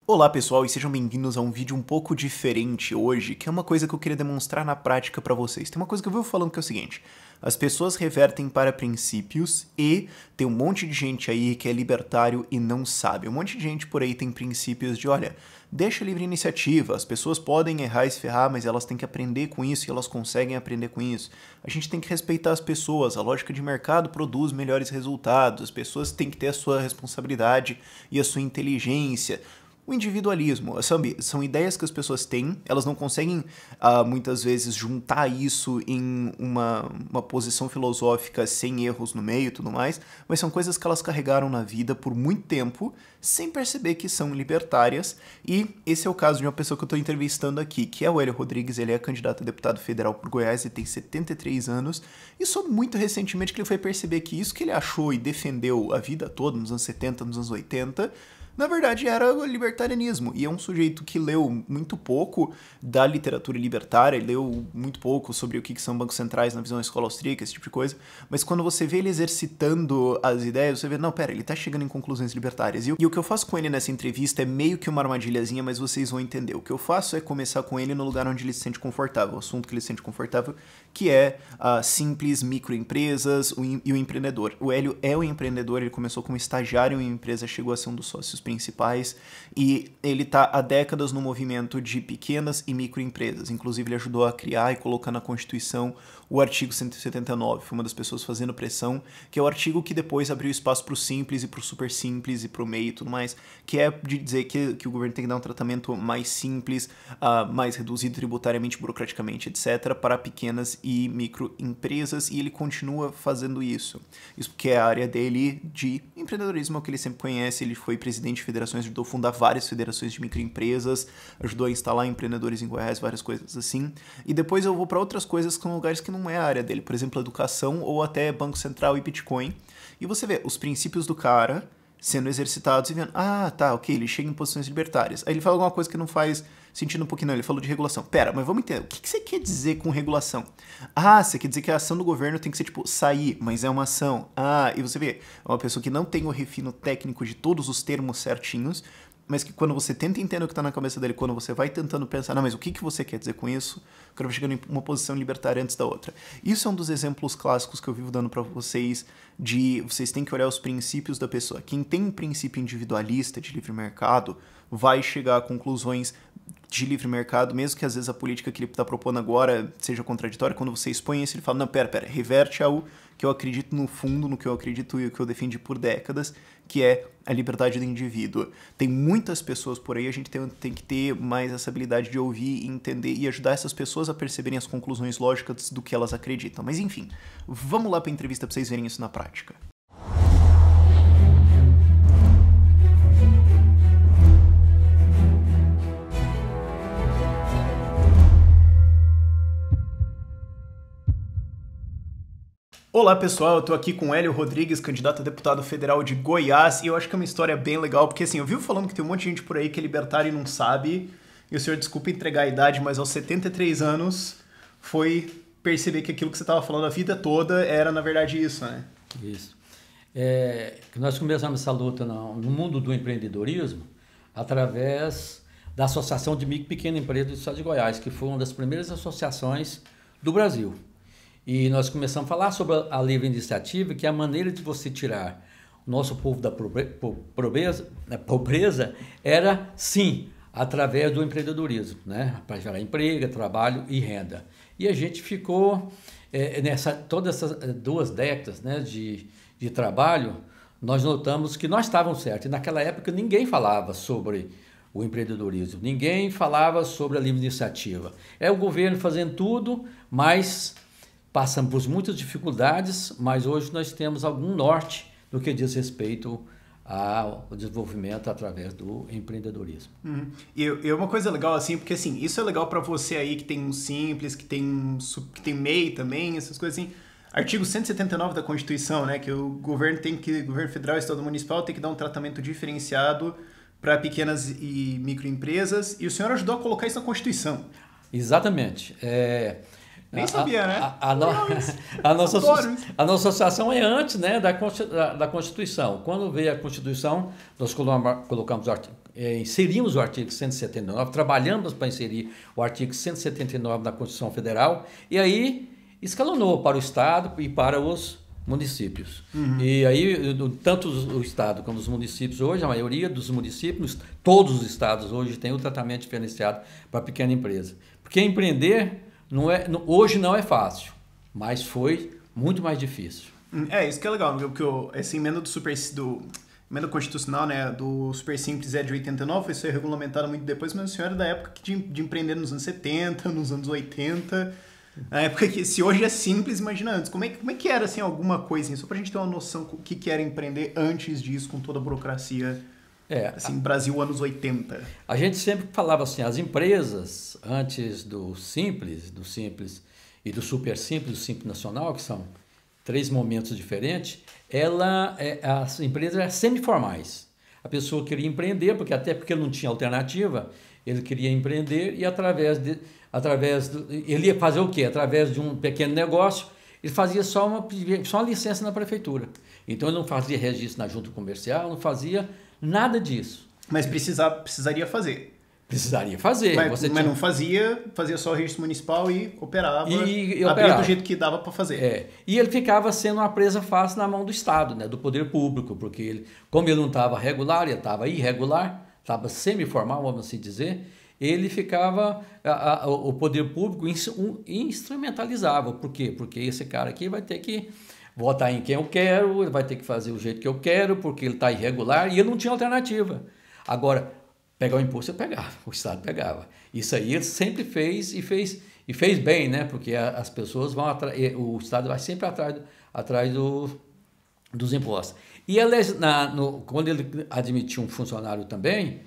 Olá pessoal e sejam bem-vindos a um vídeo um pouco diferente hoje, que é uma coisa que eu queria demonstrar na prática para vocês. Tem uma coisa que eu vivo falando que é o seguinte: as pessoas revertem para princípios e tem um monte de gente aí que é libertário e não sabe. Um monte de gente por aí tem princípios de, olha, deixa livre iniciativa, as pessoas podem errar e se ferrar, mas elas têm que aprender com isso e elas conseguem aprender com isso. A gente tem que respeitar as pessoas, a lógica de mercado produz melhores resultados, as pessoas têm que ter a sua responsabilidade e a sua inteligência. O individualismo, sabe, são ideias que as pessoas têm, elas não conseguem muitas vezes juntar isso em uma posição filosófica sem erros no meio e tudo mais, mas são coisas que elas carregaram na vida por muito tempo, sem perceber que são libertárias, e esse é o caso de uma pessoa que eu estou entrevistando aqui, que é o Hélio Rodrigues. Ele é candidato a deputado federal por Goiás e tem 73 anos, e só muito recentemente que ele foi perceber que isso que ele achou e defendeu a vida toda, nos anos 70, nos anos 80, na verdade era o libertarianismo, e é um sujeito que leu muito pouco da literatura libertária, leu muito pouco sobre o que são bancos centrais na visão da escola austríaca, esse tipo de coisa, mas quando você vê ele exercitando as ideias, você vê, não, pera, ele tá chegando em conclusões libertárias. E o que eu faço com ele nessa entrevista é meio que uma armadilhazinha, mas vocês vão entender. O que eu faço é começar com ele no lugar onde ele se sente confortável, o assunto que ele se sente confortável, que é simples microempresas e o empreendedor. O Hélio é um empreendedor, ele começou como estagiário em uma empresa, chegou a ser um dos sócios principais, e ele está há décadas no movimento de pequenas e microempresas. Inclusive, ele ajudou a criar e colocar na Constituição o artigo 179, foi uma das pessoas fazendo pressão, que é o artigo que depois abriu espaço para o simples e para o super simples e para o meio e tudo mais, que é de dizer que o governo tem que dar um tratamento mais simples, mais reduzido tributariamente, burocraticamente, etc., para pequenas e microempresas, e ele continua fazendo isso. Isso porque é a área dele de empreendedorismo, que ele sempre conhece. Ele foi presidente de federações, ajudou a fundar várias federações de microempresas, ajudou a instalar empreendedores em Goiás, várias coisas assim. E depois eu vou para outras coisas que são lugares que não é a área dele, por exemplo, educação ou até Banco Central e Bitcoin. E você vê os princípios do cara sendo exercitados e vendo, tá, ok, ele chega em posições libertárias. Aí ele fala alguma coisa que não faz sentido um pouquinho, não. Ele falou de regulação. Pera, mas vamos entender, o que você quer dizer com regulação? Você quer dizer que a ação do governo tem que ser, tipo, sair, mas é uma ação. E você vê, é uma pessoa que não tem o refino técnico de todos os termos certinhos, mas que quando você tenta entender o que está na cabeça dele, quando você vai tentando pensar, não, mas o que você quer dizer com isso? O cara vai chegando em uma posição libertária antes da outra. Isso é um dos exemplos clássicos que eu vivo dando para vocês, de vocês têm que olhar os princípios da pessoa. Quem tem um princípio individualista de livre mercado vai chegar a conclusões de livre mercado, mesmo que às vezes a política que ele está propondo agora seja contraditória. Quando você expõe isso, ele fala, não, pera, reverte ao que eu acredito no fundo, no que eu acredito e o que eu defendi por décadas, que é a liberdade do indivíduo. Tem muitas pessoas por aí, a gente tem que ter mais essa habilidade de ouvir, entender e ajudar essas pessoas a perceberem as conclusões lógicas do que elas acreditam. Mas enfim, vamos lá para a entrevista para vocês verem isso na prática. Olá pessoal, eu tô aqui com o Hélio Rodrigues, candidato a deputado federal de Goiás, e eu acho que é uma história bem legal, porque assim, eu vivo falando que tem um monte de gente por aí que é libertário e não sabe, e o senhor, desculpa entregar a idade, mas aos 73 anos foi perceber que aquilo que você estava falando a vida toda era na verdade isso, né? Isso. Nós começamos essa luta no mundo do empreendedorismo através da Associação de Micro e Pequena Empresa do Estado de Goiás, que foi uma das primeiras associações do Brasil. E nós começamos a falar sobre a livre iniciativa, que é a maneira de você tirar o nosso povo da pobreza era, sim, através do empreendedorismo, né? Para gerar emprego, trabalho e renda. E a gente ficou, todas essas 2 décadas, né, de trabalho, nós notamos que nós estávamos certos. E naquela época ninguém falava sobre o empreendedorismo, ninguém falava sobre a livre iniciativa. É o governo fazendo tudo, mas passamos por muitas dificuldades, mas hoje nós temos algum norte no que diz respeito ao desenvolvimento através do empreendedorismo. E uma coisa legal assim, porque assim, isso é legal para você aí que tem um simples, que tem MEI também, essas coisas assim. Artigo 179 da Constituição, né, que o governo federal e estado municipal tem que dar um tratamento diferenciado para pequenas e microempresas, e o senhor ajudou a colocar isso na Constituição. Exatamente. Nem sabia, né? A nossa associação é antes, né, da Constituição. Quando veio a Constituição, nós colocamos inserimos o artigo 179, trabalhamos para inserir o artigo 179 da Constituição Federal, e aí escalonou para o Estado e para os municípios. E aí, tanto o Estado como os municípios hoje, a maioria dos municípios, todos os estados hoje têm um tratamento diferenciado para a pequena empresa. Porque empreender hoje não é fácil, mas foi muito mais difícil. Isso que é legal, porque essa emenda emenda constitucional, né, do Super Simples é de 89, foi ser regulamentada muito depois, mas o senhor era da época de empreender nos anos 70, nos anos 80, na época que, se hoje é simples, imagina antes, como é que era, assim, alguma coisa, assim, só pra gente ter uma noção do que era empreender antes disso, com toda a burocracia, assim, Brasil anos 80. A gente sempre falava assim, as empresas, antes do Simples e do Super Simples, do Simples Nacional, que são 3 momentos diferentes, as empresas eram semiformais. A pessoa queria empreender, porque não tinha alternativa, ele queria empreender e ele ia fazer o quê? Através de um pequeno negócio, ele fazia só uma licença na prefeitura. Então ele não fazia registro na junta comercial, não fazia nada disso. Mas precisaria fazer. Precisaria fazer. Mas não fazia fazia só o registro municipal e operava, abria do jeito que dava para fazer. E ele ficava sendo uma presa fácil na mão do Estado, né, do poder público, porque como ele não estava regular, ele estava irregular, estava semiformal, vamos assim dizer, ele ficava, o poder público instrumentalizava. Por quê? Porque esse cara aqui vai ter que votar em quem eu quero, ele vai ter que fazer o jeito que eu quero, porque ele está irregular, e ele não tinha alternativa. Agora, pegar o imposto, eu pegava, o Estado pegava. Isso aí ele sempre fez e fez bem, né? Porque as pessoas o Estado vai sempre atrás dos impostos. E quando ele admitiu um funcionário também,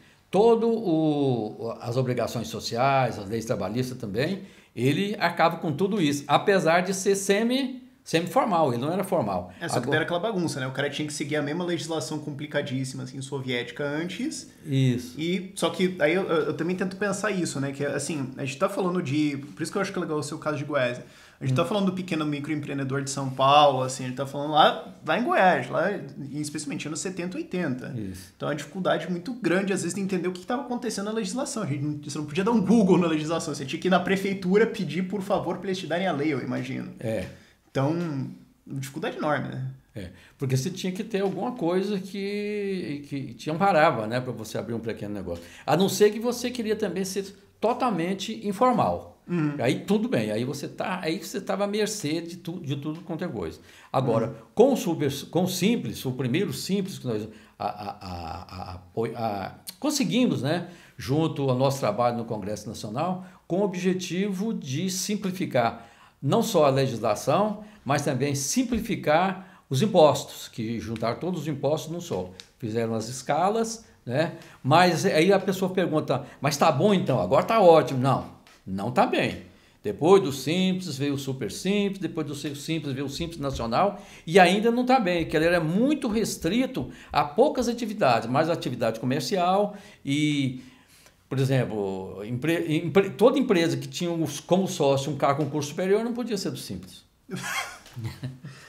as obrigações sociais, as leis trabalhistas também, ele acaba com tudo isso, apesar de ser semi-formal, ele não era formal. Só que era aquela bagunça, né? O cara tinha que seguir a mesma legislação complicadíssima, assim, soviética antes. Isso. Só que aí eu também tento pensar isso, né? Que, assim, a gente tá falando por isso que eu acho que é legal o seu caso de Goiás. A gente tá falando do pequeno microempreendedor de São Paulo, assim, a gente tá falando lá em Goiás, especialmente anos 70 e 80. Isso. Então é uma dificuldade muito grande, às vezes, de entender o que estava acontecendo na legislação. Você não podia dar um Google na legislação, você tinha que ir na prefeitura pedir, por favor, para eles te darem a lei, eu imagino. Então, dificuldade enorme, né? Porque você tinha que ter alguma coisa que te amparava, né, para você abrir um pequeno negócio. A não ser que você queria também ser totalmente informal. Aí tudo bem, aí você estava à mercê de tudo quanto é coisa. Agora, com o Simples, o primeiro Simples que nós conseguimos, né, junto ao nosso trabalho no Congresso Nacional, com o objetivo de simplificar não só a legislação, mas também simplificar os impostos, que juntaram todos os impostos num só. Fizeram as escalas, né? Mas aí a pessoa pergunta, mas está bom então? Agora está ótimo. Não está bem. Depois do Simples veio o Super Simples, depois do Simples veio o Simples Nacional e ainda não está bem, porque ele era muito restrito a poucas atividades, mais atividade comercial e... Por exemplo, toda empresa que tinha como sócio um cara com curso superior não podia ser do Simples.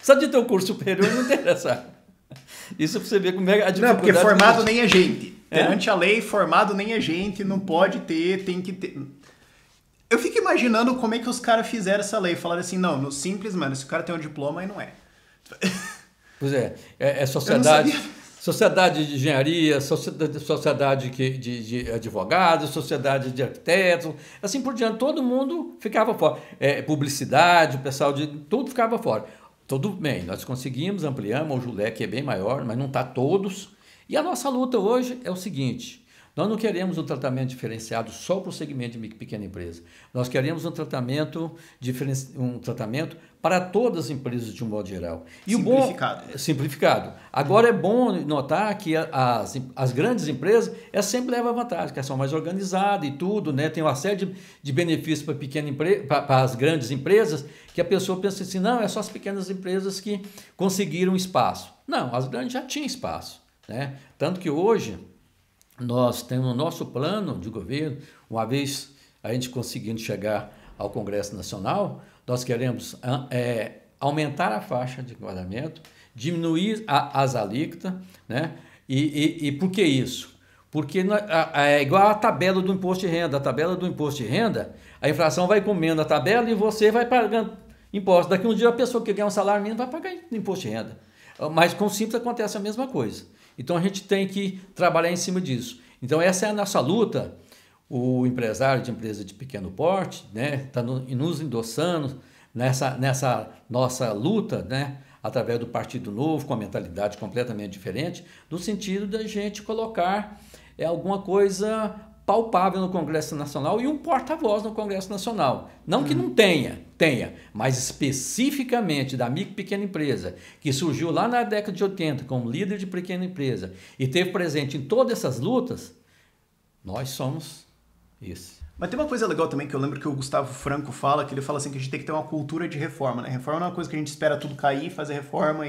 Só de ter um curso superior não interessa. Isso para você ver como é a dificuldade. Não, porque formado nem é gente. Perante a lei, formado nem é gente, não pode ter, tem que ter. Eu fico imaginando como é que os caras fizeram essa lei. Falaram assim, não, no Simples, mano, se o cara tem um diploma, aí não é. Pois é sociedade de engenharia, sociedade de advogados, sociedade de arquitetos, assim por diante, todo mundo ficava fora. Publicidade, o pessoal de tudo ficava fora. Tudo bem, nós conseguimos, ampliamos, o leque é bem maior, mas não está todos. E a nossa luta hoje é o seguinte, nós não queremos um tratamento diferenciado só para o segmento de pequena empresa. Nós queremos um tratamento para todas as empresas de um modo geral. E simplificado. Agora é bom notar que as grandes empresas sempre levam vantagem, que elas são mais organizadas e tudo, né? Tem uma série de benefícios para as grandes empresas, que a pessoa pensa assim, não, é só as pequenas empresas que conseguiram espaço. Não, as grandes já tinham espaço, né? Tanto que hoje nós temos o nosso plano de governo, uma vez a gente conseguindo chegar ao Congresso Nacional, nós queremos aumentar a faixa de enquadramento, diminuir as alíquotas, né? E por que isso? Porque é igual a tabela do imposto de renda. A tabela do imposto de renda, a inflação vai comendo a tabela e você vai pagando imposto. Daqui um dia a pessoa que ganha um salário mínimo vai pagar imposto de renda. Mas com o Simples acontece a mesma coisa. Então a gente tem que trabalhar em cima disso. Então essa é a nossa luta. O empresário de empresa de pequeno porte, né, está nos endossando nessa nossa luta, né, através do Partido Novo, com a mentalidade completamente diferente, no sentido da gente colocar alguma coisa palpável no Congresso Nacional e um porta-voz no Congresso Nacional. Não que não tenha, mas especificamente da micro e pequena empresa, que surgiu lá na década de 80 como líder de pequena empresa e teve presente em todas essas lutas, nós somos isso. Mas tem uma coisa legal também que eu lembro que o Gustavo Franco fala, que ele fala assim que a gente tem que ter uma cultura de reforma, né? Reforma não é uma coisa que a gente espera tudo cair, fazer reforma,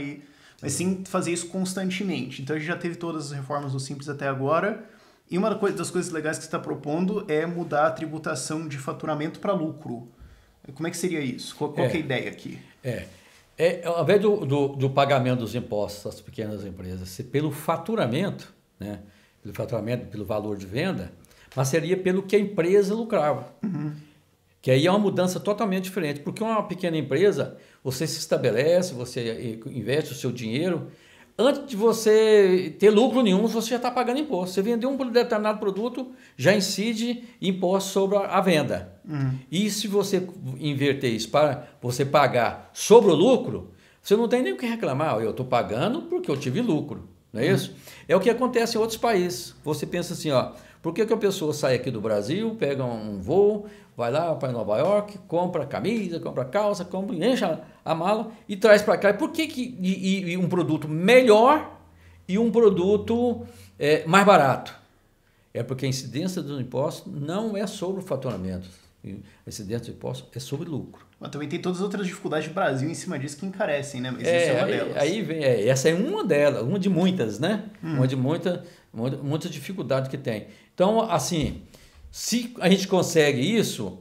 mas sim fazer isso constantemente. Então a gente já teve todas as reformas do Simples até agora, e uma das coisas legais que você está propondo é mudar a tributação de faturamento para lucro. Como é que seria isso? Qual que é a ideia aqui? Ao invés do pagamento dos impostos às pequenas empresas ser pelo faturamento, né? Pelo faturamento, pelo valor de venda, mas seria pelo que a empresa lucrava. Uhum. Que aí é uma mudança totalmente diferente, porque uma pequena empresa, você se estabelece, você investe o seu dinheiro, antes de você ter lucro nenhum, você já está pagando imposto. Você vendeu um determinado produto, já incide imposto sobre a venda. Uhum. E se você inverter isso para você pagar sobre o lucro, você não tem nem o que reclamar. Eu estou pagando porque eu tive lucro, não é isso? É o que acontece em outros países. Você pensa assim, por que a pessoa sai aqui do Brasil, pega um voo, vai lá para Nova York, compra camisa, compra calça, enche a mala e traz para cá? Por que um produto melhor e um produto mais barato? É porque a incidência dos impostos não é sobre o faturamento. A incidência do imposto é sobre lucro. Mas também tem todas as outras dificuldades do Brasil em cima disso que encarecem, né? Mas essa é uma delas. Aí vem, essa é uma delas, uma de muitas, né? Uma de muitas dificuldades que tem. Então, assim, se a gente consegue isso,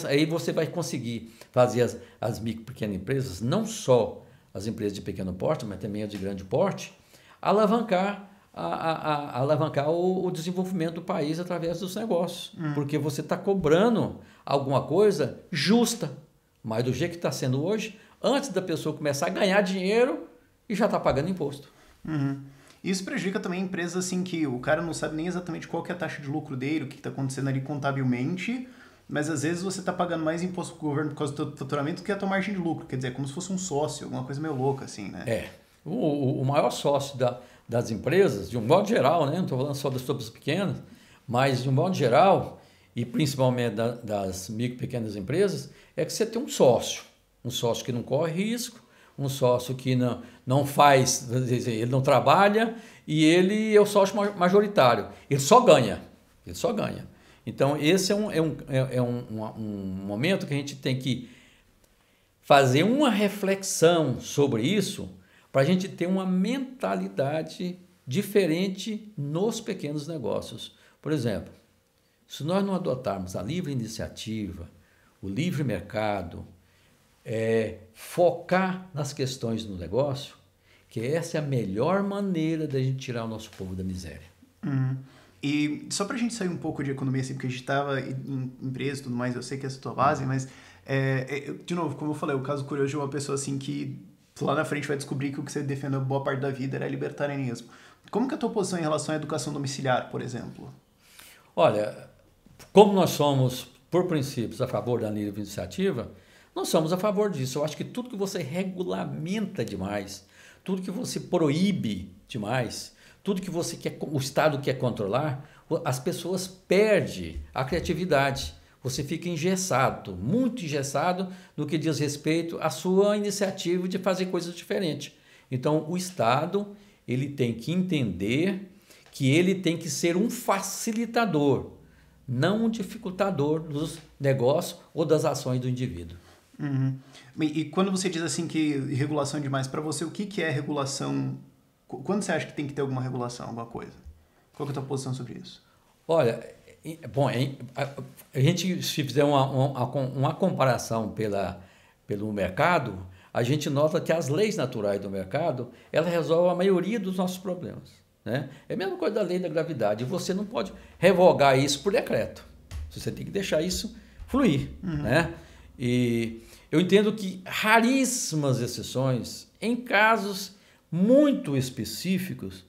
aí você vai conseguir fazer as micro e pequenas empresas, não só as empresas de pequeno porte, mas também as de grande porte, alavancar o desenvolvimento do país através dos negócios. Porque você está cobrando alguma coisa justa, mas do jeito que está sendo hoje, antes da pessoa começar a ganhar dinheiro e já está pagando imposto. Uhum. Isso prejudica também empresas assim que o cara não sabe nem exatamente qual que é a taxa de lucro dele, o que está acontecendo ali contabilmente, mas às vezes você está pagando mais imposto para o governo por causa do faturamento do que a tua margem de lucro. Quer dizer, é como se fosse um sócio, alguma coisa meio louca assim, né? O maior sócio das empresas, de um modo geral, né? Não estou falando só das todas pequenas, mas de um modo geral, e principalmente das micro e pequenas empresas, é que você tem um sócio que não corre risco, um sócio que não faz, ele não trabalha e ele é o sócio majoritário. Ele só ganha. Então, esse é um momento que a gente tem que fazer uma reflexão sobre isso para a gente ter uma mentalidade diferente nos pequenos negócios. Por exemplo, se nós não adotarmos a livre iniciativa, o livre mercado, focar nas questões do negócio, que essa é a melhor maneira da gente tirar o nosso povo da miséria. Uhum. E só para a gente sair um pouco de economia, assim, porque a gente estava em empresa e tudo mais, eu sei que essa é a tua base, mas, de novo, como eu falei, o caso curioso de uma pessoa assim que lá na frente vai descobrir que o que você defendeu boa parte da vida era libertarianismo. Como que é a tua posição em relação à educação domiciliar, por exemplo? Olha, como nós somos, por princípios, a favor da livre iniciativa, nós somos a favor disso. Eu acho que tudo que você regulamenta demais, tudo que você proíbe demais, tudo que o Estado quer controlar, as pessoas perdem a criatividade. Você fica engessado, muito engessado no que diz respeito à sua iniciativa de fazer coisas diferentes. Então, o Estado ele tem que entender que ele tem que ser um facilitador, não um dificultador dos negócios ou das ações do indivíduo. Uhum. E quando você diz assim que regulação é demais, para você, o que é regulação? Quando você acha que tem que ter alguma regulação, alguma coisa? Qual que é a tua posição sobre isso? Olha, Bom, a gente, se fizer uma comparação pelo mercado, a gente nota que as leis naturais do mercado, ela resolve a maioria dos nossos problemas, né? É a mesma coisa da lei da gravidade. Você não pode revogar isso por decreto. Você tem que deixar isso fluir, né? E eu entendo que raríssimas exceções, em casos muito específicos,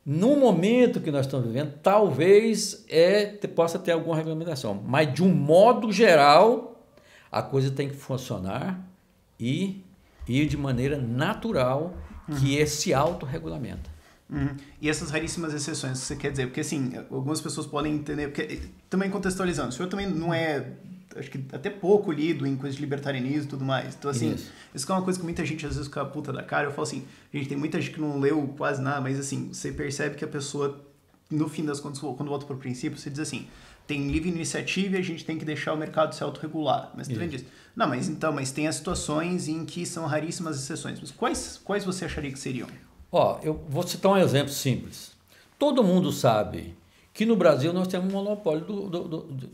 no momento que nós estamos vivendo, talvez possa ter alguma regulamentação, mas de um modo geral, a coisa tem que funcionar e ir de maneira natural, que se autorregulamenta. E essas raríssimas exceções, você quer dizer? Porque assim, algumas pessoas podem entender, porque também contextualizando, o senhor também não é, acho que até pouco lido em coisas de libertarianismo e tudo mais. Então assim, isso é uma coisa que muita gente às vezes fica puta da cara. Eu falo assim, gente, tem muita gente que não leu quase nada, mas assim, você percebe que a pessoa, no fim das contas, quando volta para o princípio, você diz assim, tem livre iniciativa e a gente tem que deixar o mercado se autorregular. Mas tu diz, não, mas tem as situações em que são raríssimas exceções. Mas quais você acharia que seriam? Eu vou citar um exemplo simples. Todo mundo sabe que no Brasil nós temos um monopólio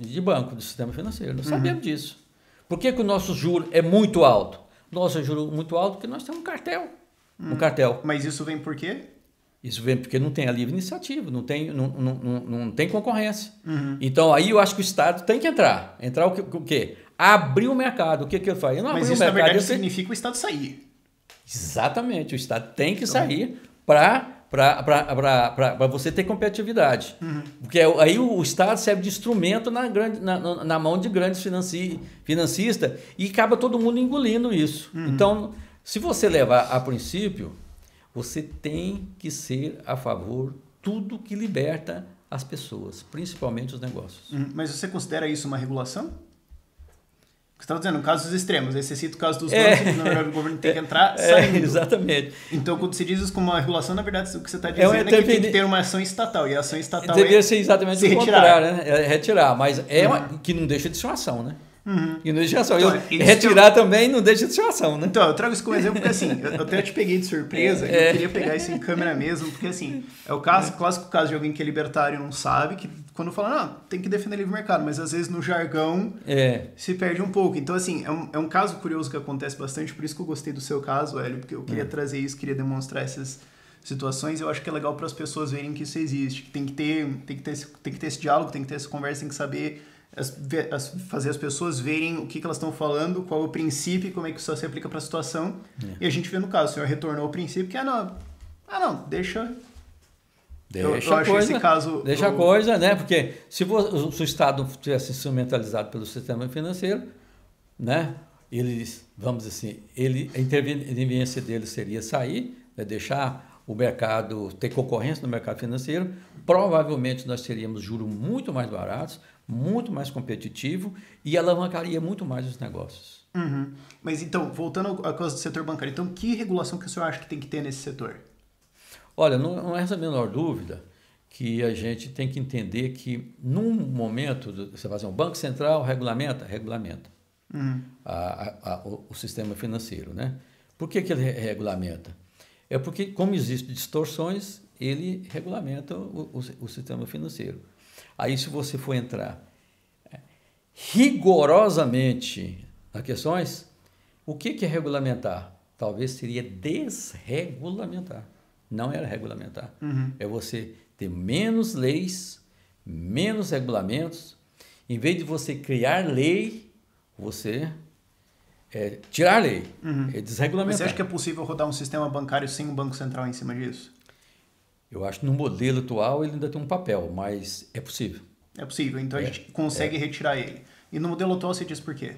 de banco, do sistema financeiro. Nós sabemos disso. Por que o nosso juro é muito alto? Nosso juro é muito alto porque nós temos um cartel. Um cartel. Mas isso vem por quê? Isso vem porque não tem a livre iniciativa, não tem concorrência. Então, aí eu acho que o Estado tem que entrar. Entrar o quê? Abrir o mercado. O que ele faz? Mas isso, na verdade, significa o Estado sair. Exatamente. O Estado tem que sair para você ter competitividade. Porque aí o Estado serve de instrumento na mão de grandes financistas e acaba todo mundo engolindo isso. Então, se você levar a princípio, você tem que ser a favor de tudo que liberta as pessoas, principalmente os negócios. Mas você considera isso uma regulação? Você estava dizendo, casos extremos. Aí você cita o caso dos bancos, que na verdade o governo tem que entrar saindo. Exatamente. Então, quando você diz isso como uma regulação, na verdade, o que você está dizendo é que tem que ter uma ação estatal. E a ação estatal deveria ser exatamente o contrário, né? Retirar. Mas que não deixa de ser uma ação, né? E não deixa de ser ação. Então, retirar também não deixa de ser uma ação, né? Então, eu trago isso como exemplo porque, assim, eu até te peguei de surpresa, eu queria pegar isso em câmera mesmo, porque, assim, é o clássico caso de alguém que é libertário e não sabe, que quando fala, tem que defender livre mercado, mas às vezes no jargão se perde um pouco. Então, assim, é um caso curioso que acontece bastante, por isso que eu gostei do seu caso, Hélio, porque eu queria trazer isso, queria demonstrar essas situações. Eu acho que é legal para as pessoas verem que isso existe, que tem que ter esse diálogo, tem que ter essa conversa, tem que saber fazer as pessoas verem o que elas estão falando, qual é o princípio e como é que isso se aplica para a situação. E a gente vê no caso, o senhor retornou ao princípio que, deixa a coisa, né? Porque se o Estado tivesse instrumentalizado pelo sistema financeiro, né? Eles, vamos dizer assim, a interveniência dele seria sair, né? Deixar o mercado, ter concorrência no mercado financeiro, provavelmente nós teríamos juros muito mais baratos, muito mais competitivo e alavancaria muito mais os negócios. Mas então, voltando à coisa do setor bancário, então que regulação que o senhor acha que tem que ter nesse setor? Olha, não é essa a menor dúvida que a gente tem que entender que num momento, você faz um Banco Central regulamenta o sistema financeiro, né? Por que ele regulamenta? É porque, como existem distorções, ele regulamenta o sistema financeiro. Aí, se você for entrar rigorosamente nas questões, o que é regulamentar? Talvez seria desregulamentar. Não era regulamentar. É você ter menos leis, menos regulamentos. Em vez de você criar lei, você tirar lei, desregulamentar. Mas você acha que é possível rodar um sistema bancário sem um banco central em cima disso? Eu acho que no modelo atual ele ainda tem um papel, mas é possível. É possível, então a gente consegue retirar ele. E no modelo atual você diz por quê?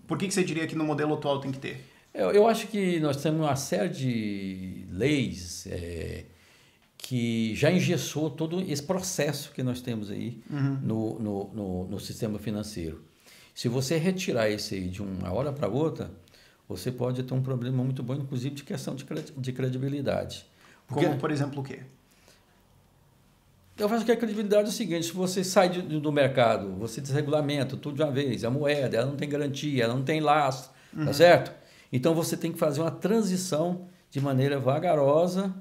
Por que você diria que no modelo atual tem que ter? Eu acho que nós temos uma série de leis que já engessou todo esse processo que nós temos aí no sistema financeiro. Se você retirar esse aí de uma hora para outra, você pode ter um problema muito bom, inclusive de questão de credibilidade. Como, por exemplo, o quê? Eu acho que a credibilidade é o seguinte, se você sai do mercado, você desregulamenta tudo de uma vez, a moeda, ela não tem garantia, ela não tem laço, tá certo? Então, você tem que fazer uma transição de maneira vagarosa,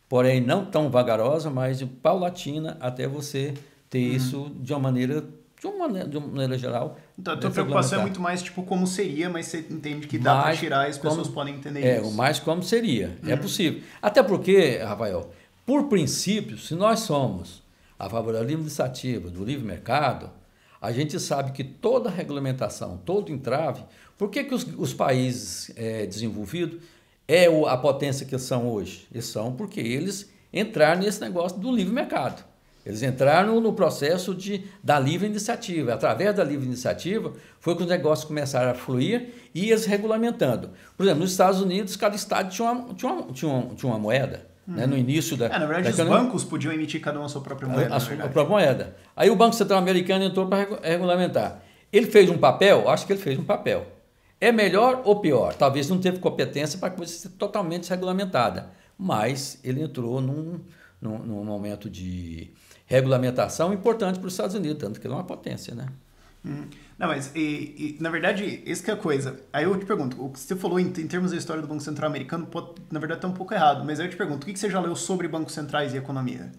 porém não tão vagarosa, mas paulatina, até você ter isso de uma maneira geral. Então, a tua preocupação é muito mais tipo como seria, mas você entende que dá para tirar e as pessoas podem entender isso. O mais como seria. É possível. Até porque, Rafael, por princípio, se nós somos a favor da livre iniciativa, do livre mercado, a gente sabe que toda regulamentação, todo entrave, por que os países desenvolvidos a potência que são hoje? Eles são porque eles entraram nesse negócio do livre mercado. Eles entraram no processo da livre iniciativa. Através da livre iniciativa foi que os negócios começaram a fluir e eles regulamentando. Por exemplo, nos Estados Unidos, cada estado tinha uma moeda. Né, no início da... na verdade, os bancos podiam emitir cada um a sua própria moeda. A própria moeda. Aí o Banco Central Americano entrou para regulamentar. Ele fez um papel? Acho que ele fez um papel. É melhor ou pior? Talvez não teve competência para a coisa ser totalmente regulamentada. Mas ele entrou num momento de regulamentação importante para os Estados Unidos, tanto que ele é uma potência, né? Não, mas na verdade, isso que é a coisa. Aí eu te pergunto, o que você falou em termos da história do Banco Central americano, na verdade está um pouco errado, mas aí eu te pergunto, o que você já leu sobre bancos centrais e economia?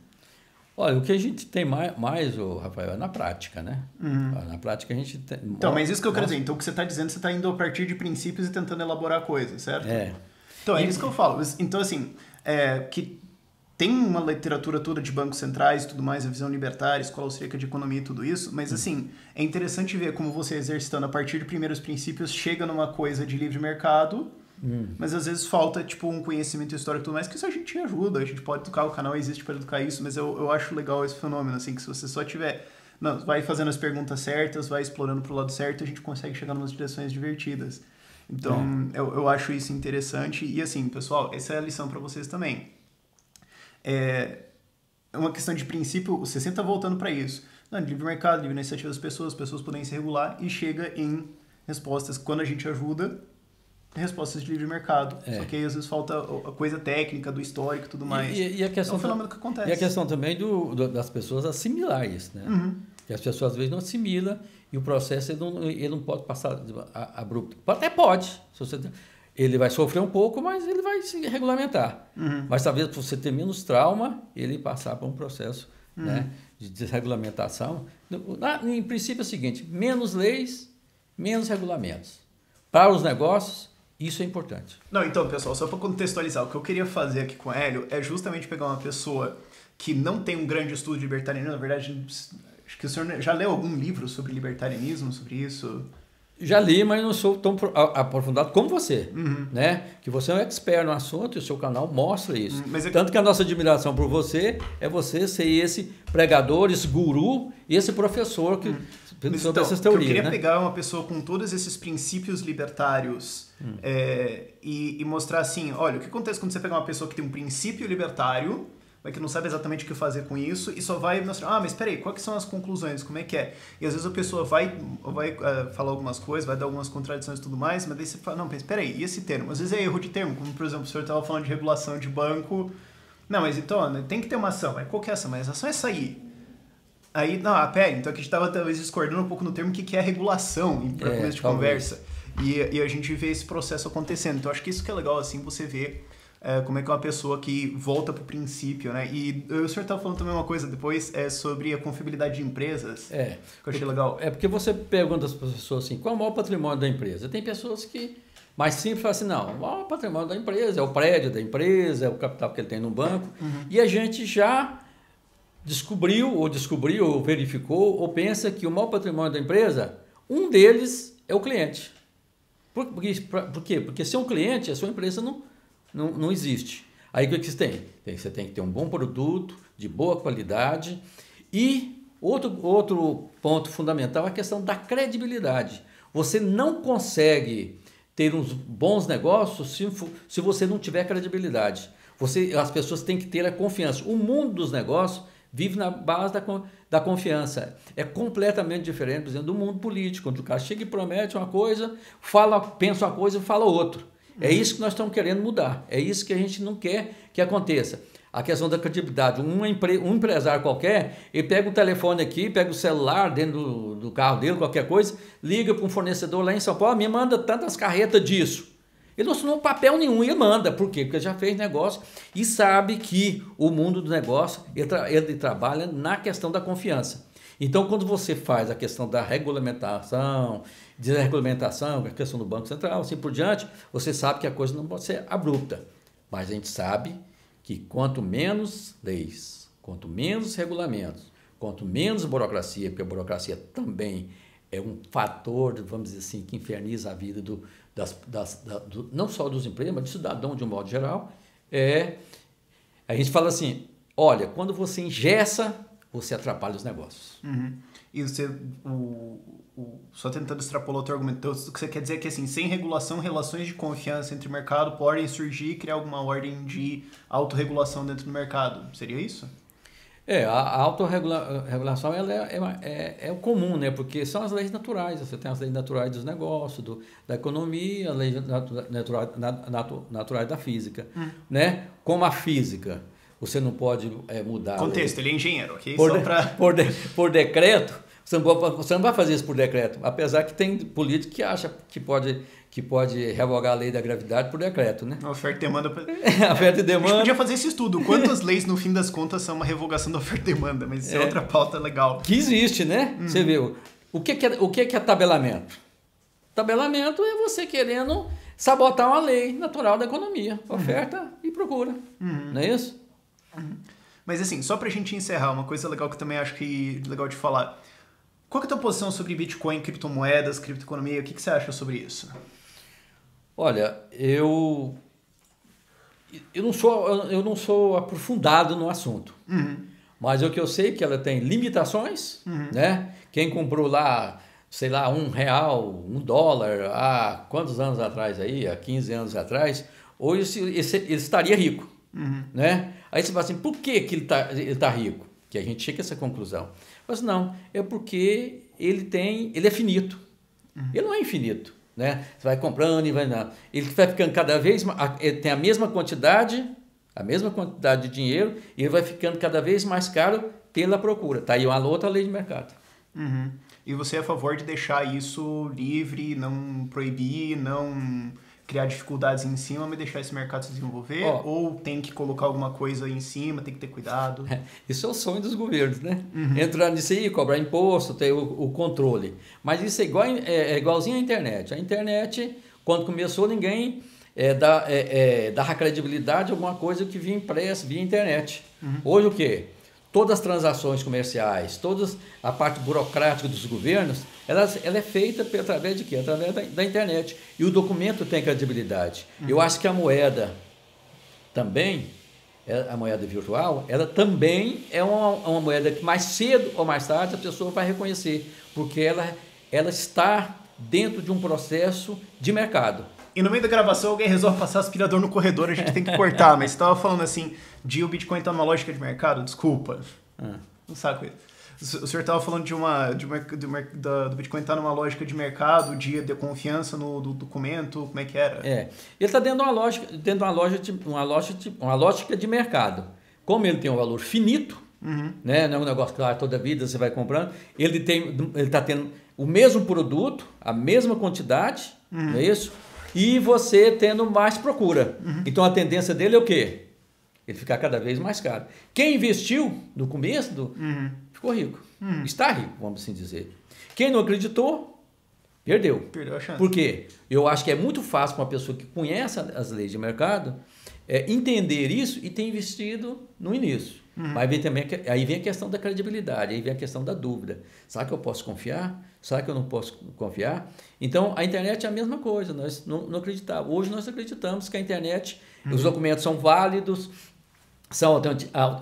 Olha, o que a gente tem mais Rafael, é na prática, né? Na prática a gente tem... Então, mas isso que eu quero dizer, então o que você está dizendo, você está indo a partir de princípios e tentando elaborar coisas, certo? Então, é isso que eu falo. Então, assim, que tem uma literatura toda de bancos centrais e tudo mais, a visão libertária, escola austríaca de economia e tudo isso, mas assim, é interessante ver como você exercitando a partir de primeiros princípios chega numa coisa de livre mercado, mas às vezes falta tipo um conhecimento histórico e tudo mais, que isso a gente ajuda, a gente pode educar, o canal existe para educar isso, mas eu acho legal esse fenômeno, assim, que se você só tiver, vai fazendo as perguntas certas, vai explorando pro lado certo, a gente consegue chegar em umas direções divertidas. Então, eu acho isso interessante e assim, pessoal, essa é a lição para vocês também. É uma questão de princípio, você sempre está voltando para isso. Livre mercado, livre iniciativa das pessoas, as pessoas podem se regular e chega em respostas, quando a gente ajuda, respostas de livre mercado. Só que aí às vezes falta a coisa técnica, do histórico e tudo mais. E a questão é um fenômeno que acontece. E a questão também das pessoas assimilar isso, né? Que as pessoas às vezes não assimilam e o processo ele não pode passar abrupto. Até pode, se você... Ele vai sofrer um pouco, mas ele vai se regulamentar. Mas talvez por você ter menos trauma, ele passar por um processo né, de desregulamentação. Em princípio é o seguinte, menos leis, menos regulamentos. Para os negócios, isso é importante. Não, então, pessoal, só para contextualizar, o que eu queria fazer aqui com o Hélio é justamente pegar uma pessoa que não tem um grande estudo de libertarianismo, na verdade, acho que o senhor já leu algum livro sobre libertarianismo, sobre isso? Já li, mas não sou tão aprofundado como você, né? Que você é um expert no assunto e o seu canal mostra isso. Tanto que a nossa admiração por você é você ser esse pregador, esse guru, esse professor que sobre essas teorias. Eu queria pegar uma pessoa com todos esses princípios libertários e mostrar assim, olha, o que acontece quando você pega uma pessoa que tem um princípio libertário, mas que não sabe exatamente o que fazer com isso, e só vai mostrar, mas peraí, quais são as conclusões, como é que é? E às vezes a pessoa vai falar algumas coisas, vai dar algumas contradições e tudo mais, mas daí você fala, não, mas peraí, e esse termo? Às vezes é erro de termo, como por exemplo, o senhor estava falando de regulação de banco, não, mas então, né, tem que ter uma ação, mas qual que é essa? Mas a ação é sair. Aí, não, pera, então aqui a gente estava talvez discordando um pouco no termo que é regulação, para começo de conversa, e a gente vê esse processo acontecendo, então acho que isso que é legal, assim, você vê como é que é uma pessoa que volta para o princípio, né? E o senhor estava falando também uma coisa depois sobre a confiabilidade de empresas, que eu achei legal. É porque você pergunta às pessoas assim, qual é o maior patrimônio da empresa? Tem pessoas que mais simples falam assim, não, o maior patrimônio da empresa é o prédio da empresa, é o capital que ele tem no banco, e a gente já descobriu, ou verificou, ou pensa que o maior patrimônio da empresa, um deles é o cliente. Por quê? Porque sem um cliente, a sua empresa não existe. Aí o que você tem? Você tem que ter um bom produto, de boa qualidade. E outro ponto fundamental é a questão da credibilidade. Você não consegue ter uns bons negócios se você não tiver credibilidade. As pessoas têm que ter a confiança. O mundo dos negócios vive na base da confiança. É completamente diferente, por exemplo, do mundo político, onde o cara chega e promete uma coisa, pensa uma coisa e fala outra. É isso que nós estamos querendo mudar. É isso que a gente não quer que aconteça. A questão da credibilidade. Um empresário qualquer, ele pega o telefone aqui, pega o celular dentro do carro dele, qualquer coisa, liga para um fornecedor lá em São Paulo, me manda tantas carretas disso. Ele não assinou papel nenhum, ele manda. Por quê? Porque já fez negócio e sabe que o mundo do negócio, ele trabalha na questão da confiança. Então, quando você faz a questão da regulamentação, desregulamentação, a questão do Banco Central, assim por diante, você sabe que a coisa não pode ser abrupta. Mas a gente sabe que quanto menos leis, quanto menos regulamentos, quanto menos burocracia, porque a burocracia também é um fator, vamos dizer assim, que inferniza a vida não só dos empresas, mas do cidadão de um modo geral. A gente fala assim, olha, quando você engessa, você atrapalha os negócios. Uhum. E você, só tentando extrapolar o teu argumento, então, o que você quer dizer é que, assim, sem regulação, relações de confiança entre o mercado podem surgir e criar alguma ordem de autorregulação dentro do mercado. Seria isso? A autorregulação ela é o comum, né? Porque são as leis naturais. Você tem as leis naturais dos negócios, da economia, as leis naturais da física. Né? Como a física, você não pode mudar... Contexto, ele é engenheiro, ok? Por decreto, você não vai fazer isso por decreto. Apesar que tem político que acha que pode revogar a lei da gravidade por decreto, né? Oferta e demanda. Oferta e demanda. A gente podia fazer esse estudo. Quantas leis, no fim das contas, são uma revogação da oferta e demanda? Mas isso é outra pauta legal. Que existe, né? Você vê. O que é tabelamento? Tabelamento é você querendo sabotar uma lei natural da economia. Oferta e procura. Não é isso? Mas assim, só pra gente encerrar, uma coisa legal que eu também acho que é legal de falar. Qual que é a tua posição sobre Bitcoin, criptomoedas, criptoeconomia? O que você acha sobre isso? Olha, eu não sou aprofundado no assunto, mas o que eu sei é que ela tem limitações, né? Quem comprou lá, sei lá, R$1, $1, há quantos anos atrás aí, há 15 anos atrás, hoje ele estaria rico, né? Aí você fala assim, por que ele tá rico? Que a gente chega a essa conclusão. Mas não, é porque ele é finito, ele não é infinito. Né? Você vai comprando e vai não. Ele vai ficando cada vez mais, ele tem a mesma quantidade de dinheiro e ele vai ficando cada vez mais caro pela procura. Tá aí uma outra lei de mercado. E você é a favor de deixar isso livre, não proibir, não criar dificuldades em cima, mas deixar esse mercado se desenvolver? Ou tem que colocar alguma coisa em cima, tem que ter cuidado? Isso é o sonho dos governos, né? Entrar nisso aí, cobrar imposto, ter o controle. Mas isso é igualzinho à internet. A internet, quando começou, ninguém dava credibilidade a alguma coisa que vinha impressa, via internet. Hoje o quê? Todas as transações comerciais, toda a parte burocrática dos governos, ela é feita através de quê? Através da internet. E o documento tem credibilidade. Eu acho que a moeda também, a moeda virtual, ela também é uma moeda que mais cedo ou mais tarde a pessoa vai reconhecer, porque ela está dentro de um processo de mercado. E no meio da gravação alguém resolve passar aspirador no corredor, a gente tem que cortar, mas você estava falando assim, o Bitcoin está numa lógica de mercado? Desculpa, não saco isso. O senhor estava falando do Bitcoin estar numa lógica de mercado, de confiança no documento, como é que era? Ele está dentro de uma lógica de mercado. Como ele tem um valor finito, né? Não é um negócio que toda vida você vai comprando, ele está tendo o mesmo produto, a mesma quantidade, não é isso? E você tendo mais procura. Então a tendência dele é o quê? Ele ficar cada vez mais caro. Quem investiu no começo ficou rico. Está rico, vamos assim dizer. Quem não acreditou, perdeu. Perdeu a chance. Por quê? Eu acho que é muito fácil para uma pessoa que conhece as leis de mercado entender isso e ter investido no início. Mas aí vem a questão da credibilidade, aí vem a questão da dúvida. Será que eu posso confiar? Será que eu não posso confiar? Então, a internet é a mesma coisa, nós não acreditávamos. Hoje nós acreditamos que a internet, os documentos são válidos, são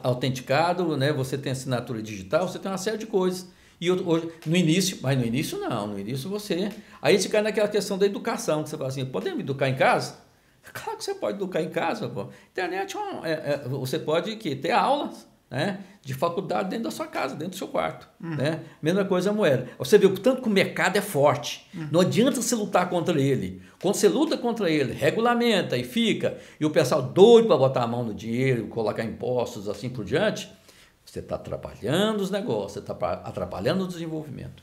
autenticados, né? Você tem assinatura digital, você tem uma série de coisas. E hoje, no início não, no início você... Aí você cai naquela questão da educação, que você fala assim, podemos educar em casa? Claro que você pode educar em casa, pô. Internet você pode ter aulas, né, de faculdade dentro da sua casa, dentro do seu quarto. Né? Mesma coisa a moeda. Você vê o tanto que o mercado é forte. Não adianta você lutar contra ele. Quando você luta contra ele, regulamenta e fica, e o pessoal doido para botar a mão no dinheiro, colocar impostos, assim por diante, você está atrapalhando os negócios, você está atrapalhando o desenvolvimento.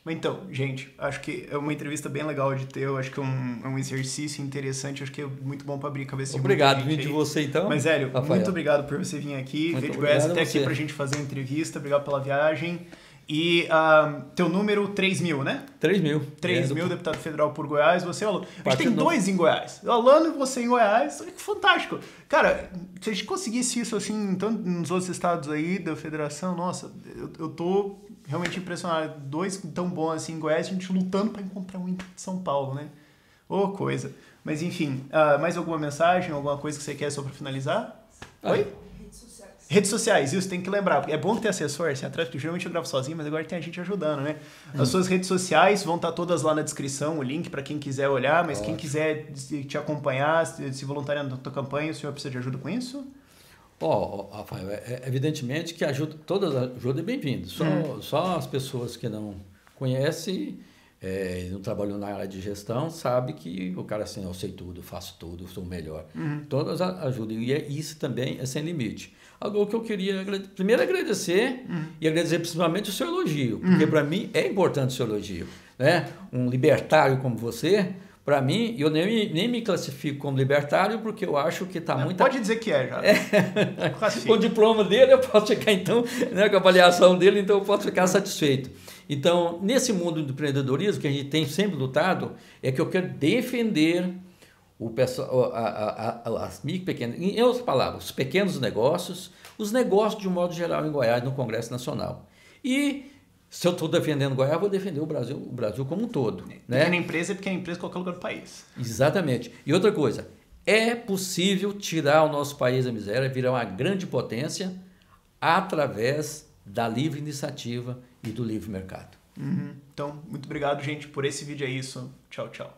Então, gente, acho que é uma entrevista bem legal de ter, eu acho que é um exercício interessante, acho que é muito bom para abrir a cabeça de Obrigado, muita vim gente de aí. você então. Mas, Hélio, Rafael, muito obrigado por você vir aqui, muito veio de obrigado Goiás a até aqui você. pra gente fazer a entrevista, obrigado pela viagem. E teu número 3.000, né? 3.000. 3.000, deputado federal por Goiás, você e o Alano. A gente Partido tem dois em Goiás. O Alano e você em Goiás. Que fantástico. Cara, se a gente conseguisse isso assim nos outros estados aí da federação, nossa, eu tô realmente impressionado. Dois tão bons assim em Goiás, a gente lutando para encontrar um em São Paulo, né? Ô, coisa. Mas enfim, mais alguma mensagem, alguma coisa que você quer só para finalizar? Oi? Redes sociais, isso tem que lembrar. É bom ter assessor assim atrás, porque geralmente eu gravo sozinho, mas agora tem a gente ajudando, né? As suas redes sociais vão estar todas lá na descrição, o link para quem quiser olhar, mas quem quiser te acompanhar, se voluntariar na tua campanha, o senhor precisa de ajuda com isso? Rafael, evidentemente que toda ajuda é bem-vinda. Só as pessoas que não conhecem, não trabalham na área de gestão, sabe que o cara assim, eu sei tudo, faço tudo, sou o melhor. Todas ajudam. E isso também é sem limite. Algo que eu queria primeiro agradecer e agradecer principalmente o seu elogio, porque para mim é importante o seu elogio. Né? Um libertário como você, para mim, eu nem me classifico como libertário porque eu acho que está muito... Pode dizer que é já. Com o diploma dele eu posso ficar então, né, com a avaliação dele, então eu posso ficar satisfeito. Então, nesse mundo do empreendedorismo que a gente tem sempre lutado, é que eu quero defender o pessoal, as micro pequenas, em outras palavras, os pequenos negócios, os negócios de um modo geral em Goiás no Congresso Nacional. E se eu estou defendendo Goiás, eu vou defender o Brasil como um todo. Né? Pequena empresa é pequena empresa em qualquer lugar do país. Exatamente. E outra coisa, é possível tirar o nosso país da miséria, virar uma grande potência através da livre iniciativa e do livre mercado. Então, muito obrigado, gente, por esse vídeo. É isso. Tchau, tchau.